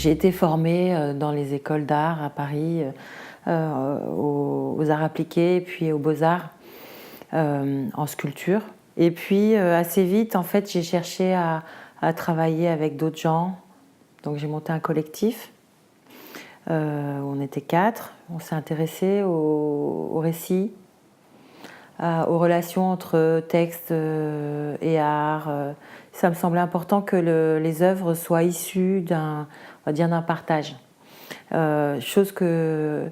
J'ai été formée dans les écoles d'art à Paris, aux arts appliqués, puis aux beaux-arts, en sculpture. Et puis assez vite, en fait, j'ai cherché à travailler avec d'autres gens. Donc j'ai monté un collectif. On était 4. On s'est intéressé au récit, aux relations entre texte et art. Ça me semblait important que les œuvres soient issues d'un partage. Chose que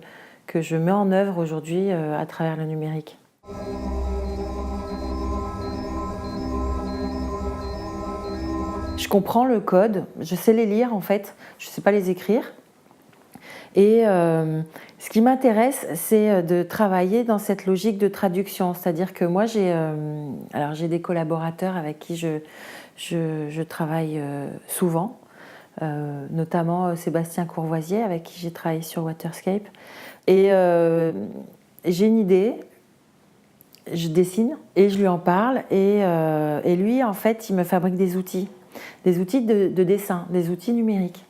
je mets en œuvre aujourd'hui à travers le numérique. Je comprends le code, je sais les lire en fait, je ne sais pas les écrire. Et ce qui m'intéresse, c'est de travailler dans cette logique de traduction. C'est-à-dire que moi, j'ai des collaborateurs avec qui je travaille souvent, notamment Sébastien Courvoisier, avec qui j'ai travaillé sur Waterscape. Et j'ai une idée, je dessine et je lui en parle. Et lui, en fait, il me fabrique des outils de dessin, des outils numériques.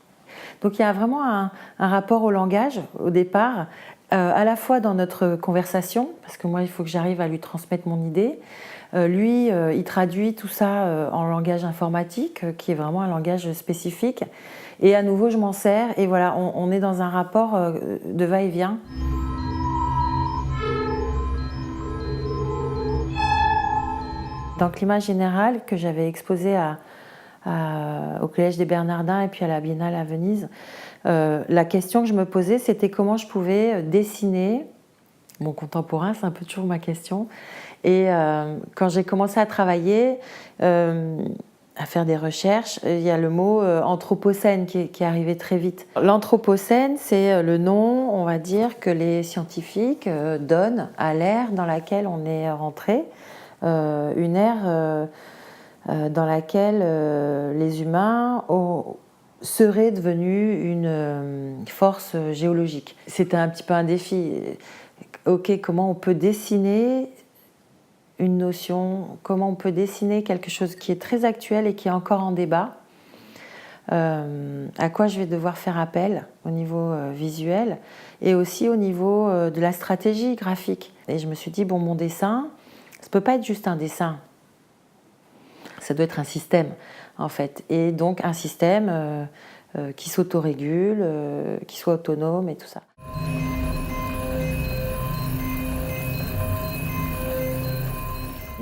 Donc il y a vraiment un rapport au langage au départ, à la fois dans notre conversation, parce que moi il faut que j'arrive à lui transmettre mon idée. Lui, il traduit tout ça en langage informatique, qui est vraiment un langage spécifique. Et à nouveau, je m'en sers et voilà, on est dans un rapport de va-et-vient. Dans le climat général que j'avais exposé au Collège des Bernardins et puis à la Biennale à Venise, la question que je me posais, c'était comment je pouvais dessiner mon contemporain, c'est un peu toujours ma question. Et quand j'ai commencé à travailler, à faire des recherches, il y a le mot anthropocène qui est arrivé très vite. L'anthropocène, c'est le nom, on va dire, que les scientifiques donnent à l'ère dans laquelle on est rentré, une ère dans laquelle les humains seraient devenus une force géologique. C'était un petit peu un défi. Ok, comment on peut dessiner une notion, comment on peut dessiner quelque chose qui est très actuel et qui est encore en débat, à quoi je vais devoir faire appel au niveau visuel et aussi au niveau de la stratégie graphique. Et je me suis dit, bon, mon dessin, ça ne peut pas être juste un dessin. Ça doit être un système, en fait. Et donc, un système qui s'autorégule, qui soit autonome et tout ça.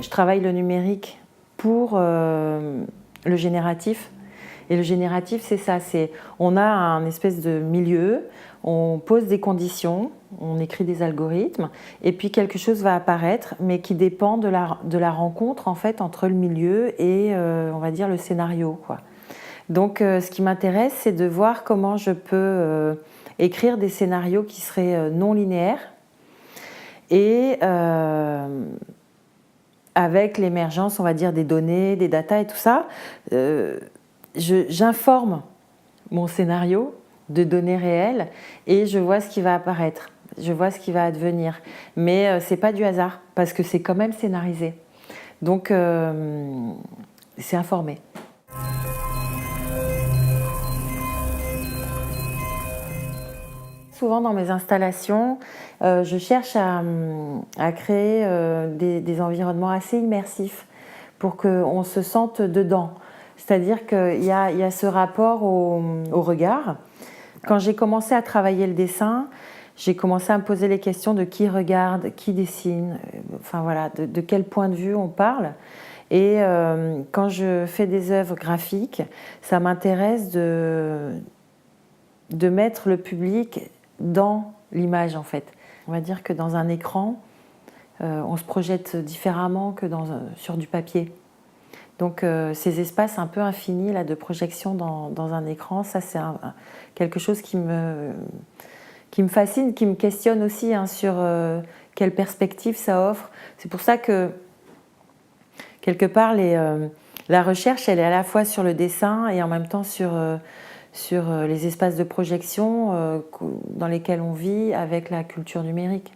Je travaille le numérique pour le génératif. Et le génératif, c'est ça. On a un espèce de milieu, on pose des conditions, on écrit des algorithmes, et puis quelque chose va apparaître, mais qui dépend de la rencontre en fait entre le milieu et on va dire le scénario, quoi. Donc ce qui m'intéresse, c'est de voir comment je peux écrire des scénarios qui seraient non linéaires et avec l'émergence, on va dire, des données, des datas et tout ça, j'informe mon scénario de données réelles et je vois ce qui va apparaître, je vois ce qui va advenir. Mais c'est pas du hasard parce que c'est quand même scénarisé. Donc c'est informé. Souvent dans mes installations, je cherche à créer des environnements assez immersifs pour qu'on se sente dedans. C'est-à-dire qu'il y a ce rapport au regard. Quand j'ai commencé à travailler le dessin, j'ai commencé à me poser les questions de qui regarde, qui dessine, enfin voilà, de quel point de vue on parle. Et quand je fais des œuvres graphiques, ça m'intéresse de mettre le public dans l'image en fait. On va dire que dans un écran, on se projette différemment que sur du papier. Donc ces espaces un peu infinis là, de projection dans un écran, ça c'est quelque chose qui me fascine, qui me questionne aussi sur quelle perspective ça offre. C'est pour ça que quelque part la recherche elle est à la fois sur le dessin et en même temps sur les espaces de projection dans lesquels on vit avec la culture numérique.